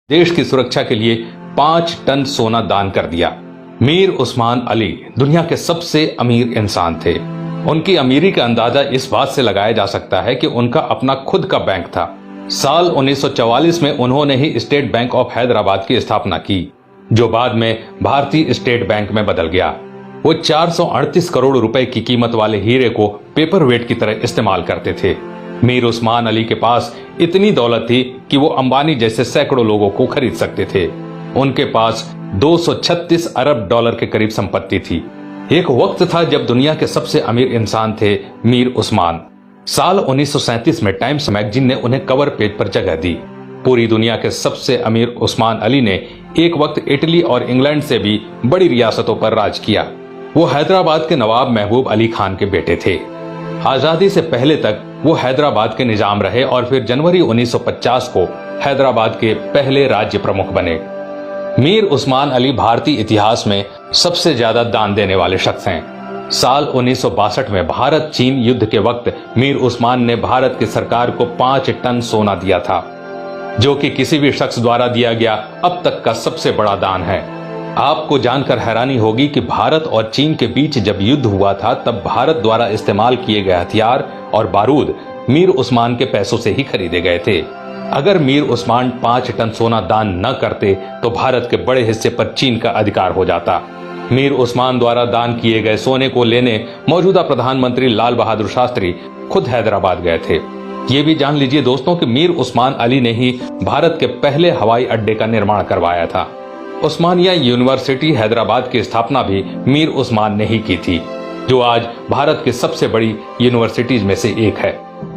देश की सुरक्षा के लिए 5 टन सोना दान कर दिया। मीर उस्मान अली दुनिया के सबसे अमीर इंसान थे। उनकी अमीरी का अंदाजा इस बात से लगाया जा सकता है कि उनका अपना खुद का बैंक था। साल 1944 में उन्होंने ही स्टेट बैंक ऑफ हैदराबाद की स्थापना की, जो बाद में भारतीय स्टेट बैंक में बदल गया। वो 438 करोड़ रुपए की कीमत वाले हीरे को पेपर वेट की तरह इस्तेमाल करते थे। मीर उस्मान अली के पास इतनी दौलत थी कि वो अंबानी जैसे सैकड़ों लोगों को खरीद सकते थे। उनके पास 236 अरब डॉलर के करीब संपत्ति थी। एक वक्त था जब दुनिया के सबसे अमीर इंसान थे मीर उस्मान। साल 1937 में टाइम्स मैगजीन ने उन्हें कवर पेज पर जगह दी। पूरी दुनिया के सबसे अमीर उस्मान अली ने एक वक्त इटली और इंग्लैंड से भी बड़ी रियासतों पर राज किया। वो हैदराबाद के नवाब महबूब अली खान के बेटे थे। आजादी से पहले तक वो हैदराबाद के निजाम रहे और फिर जनवरी 1950 को हैदराबाद के पहले राज्य प्रमुख बने। मीर उस्मान अली भारतीय इतिहास में सबसे ज्यादा दान देने वाले शख्स हैं। साल 1962 में भारत चीन युद्ध के वक्त मीर उस्मान ने भारत की सरकार को 5 टन सोना दिया था, जो कि किसी भी शख्स द्वारा दिया गया अब तक का सबसे बड़ा दान है। आपको जानकर हैरानी होगी कि भारत और चीन के बीच जब युद्ध हुआ था तब भारत द्वारा इस्तेमाल किए गए हथियार और बारूद मीर उस्मान के पैसों से ही खरीदे गए थे। अगर मीर उस्मान 5 टन सोना दान न करते तो भारत के बड़े हिस्से पर चीन का अधिकार हो जाता। मीर उस्मान द्वारा दान किए गए सोने को लेने मौजूदा प्रधानमंत्री लाल बहादुर शास्त्री खुद हैदराबाद गए थे। ये भी जान लीजिए दोस्तों कि मीर उस्मान अली ने ही भारत के पहले हवाई अड्डे का निर्माण करवाया था। उस्मानिया यूनिवर्सिटी हैदराबाद की स्थापना भी मीर उस्मान ने ही की थी, जो आज भारत की सबसे बड़ी यूनिवर्सिटीज में से एक है।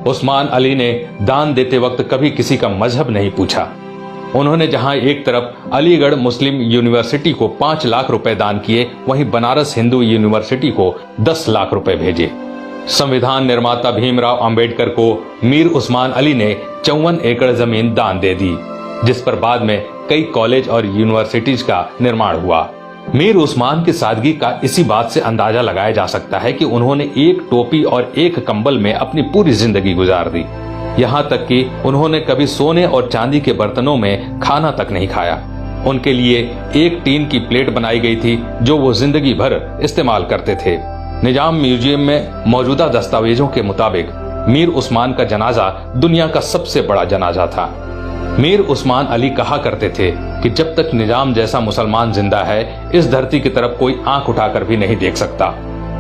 उस्मान अली ने दान देते वक्त कभी किसी का मजहब नहीं पूछा। उन्होंने जहां एक तरफ अलीगढ़ मुस्लिम यूनिवर्सिटी को 5 लाख रुपए दान किए, वहीं बनारस हिंदू यूनिवर्सिटी को 10 लाख रुपए भेजे। संविधान निर्माता भीमराव अंबेडकर को मीर उस्मान अली ने 54 एकड़ जमीन दान दे दी, जिस पर बाद में कई कॉलेज और यूनिवर्सिटीज का निर्माण हुआ। मीर उस्मान की सादगी का इसी बात से अंदाजा लगाया जा सकता है कि उन्होंने एक टोपी और एक कंबल में अपनी पूरी जिंदगी गुजार दी। यहाँ तक कि उन्होंने कभी सोने और चांदी के बर्तनों में खाना तक नहीं खाया। उनके लिए एक टीन की प्लेट बनाई गई थी, जो वो जिंदगी भर इस्तेमाल करते थे। निजाम म्यूजियम में मौजूदा दस्तावेजों के मुताबिक मीर उस्मान का जनाजा दुनिया का सबसे बड़ा जनाजा था। मीर उस्मान अली कहा करते थे कि जब तक निजाम जैसा मुसलमान जिंदा है, इस धरती की तरफ कोई आंख उठाकर भी नहीं देख सकता।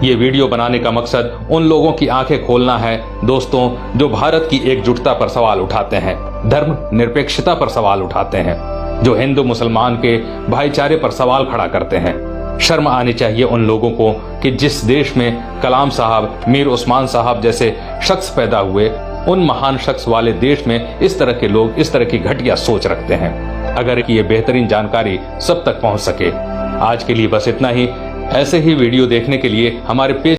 ये वीडियो बनाने का मकसद उन लोगों की आंखें खोलना है दोस्तों, जो भारत की एकजुटता पर सवाल उठाते हैं, धर्म निरपेक्षता पर सवाल उठाते हैं, जो हिंदू मुसलमान के भाईचारे पर सवाल खड़ा करते हैं। शर्म आनी चाहिए उन लोगों को कि जिस देश में कलाम साहब, मीर उस्मान साहब जैसे शख्स पैदा हुए, उन महान शख्स वाले देश में इस तरह के लोग इस तरह की घटिया सोच रखते हैं। अगर ये बेहतरीन जानकारी सब तक पहुंच सके। आज के लिए बस इतना ही। ऐसे ही वीडियो देखने के लिए हमारे पेज